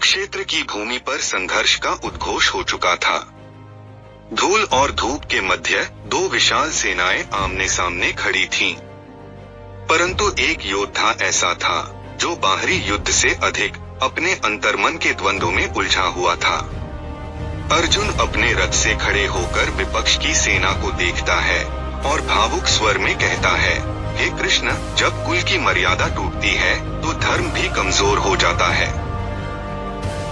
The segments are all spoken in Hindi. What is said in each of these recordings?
कुरुक्षेत्र की भूमि पर संघर्ष का उद्घोष हो चुका था। धूल और धूप के मध्य दो विशाल सेनाएं आमने सामने खड़ी थीं। परंतु एक योद्धा ऐसा था जो बाहरी युद्ध से अधिक अपने अंतर्मन के द्वंद्व में उलझा हुआ था। अर्जुन अपने रथ से खड़े होकर विपक्ष की सेना को देखता है और भावुक स्वर में कहता है, हे कृष्ण, जब कुल की मर्यादा टूटती है तो धर्म भी कमजोर हो जाता है,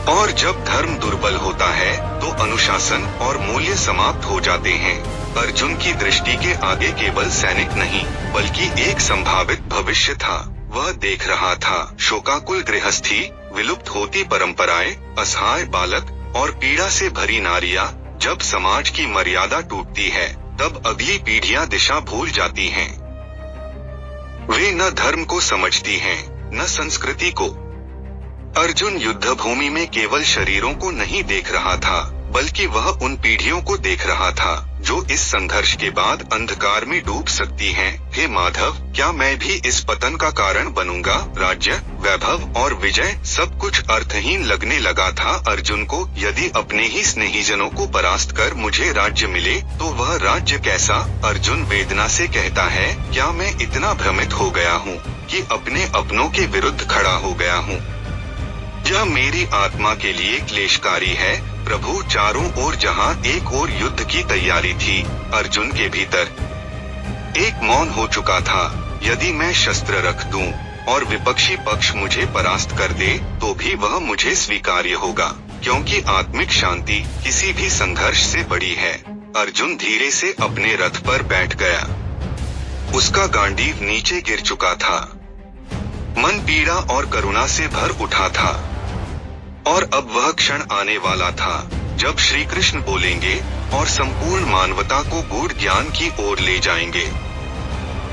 और जब धर्म दुर्बल होता है तो अनुशासन और मूल्य समाप्त हो जाते हैं। अर्जुन की दृष्टि के आगे केवल सैनिक नहीं बल्कि एक संभावित भविष्य था। वह देख रहा था शोकाकुल गृहस्थी, विलुप्त होती परंपराएं, असहाय बालक और पीड़ा से भरी नारियां। जब समाज की मर्यादा टूटती है तब अगली पीढ़ियां दिशा भूल जाती हैं। वे न धर्म को समझती हैं, न संस्कृति को। अर्जुन युद्ध भूमि में केवल शरीरों को नहीं देख रहा था बल्कि वह उन पीढ़ियों को देख रहा था जो इस संघर्ष के बाद अंधकार में डूब सकती हैं। हे माधव, क्या मैं भी इस पतन का कारण बनूंगा? राज्य, वैभव और विजय सब कुछ अर्थहीन लगने लगा था अर्जुन को। यदि अपने ही स्नेहीजनों को परास्त कर मुझे राज्य मिले तो वह राज्य कैसा? अर्जुन वेदना से कहता है, क्या मैं इतना भ्रमित हो गया हूँ कि अपने अपनों के विरुद्ध खड़ा हो गया हूँ? यह मेरी आत्मा के लिए क्लेशकारी है। प्रभु, चारों ओर जहाँ एक ओर युद्ध की तैयारी थी, अर्जुन के भीतर एक मौन हो चुका था। यदि मैं शस्त्र रख दूं और विपक्षी पक्ष मुझे परास्त कर दे तो भी वह मुझे स्वीकार्य होगा, क्योंकि आत्मिक शांति किसी भी संघर्ष से बड़ी है। अर्जुन धीरे से अपने रथ पर बैठ गया। उसका गांडीव नीचे गिर चुका था। मन पीड़ा और करुणा से भर उठा था। और अब वह क्षण आने वाला था जब श्री कृष्ण बोलेंगे और संपूर्ण मानवता को गूढ़ ज्ञान की ओर ले जाएंगे।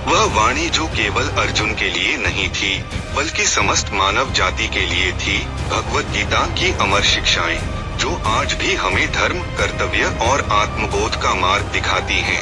वह वाणी जो केवल अर्जुन के लिए नहीं थी बल्कि समस्त मानव जाति के लिए थी। भगवत गीता की अमर शिक्षाएं जो आज भी हमें धर्म, कर्तव्य और आत्मबोध का मार्ग दिखाती हैं।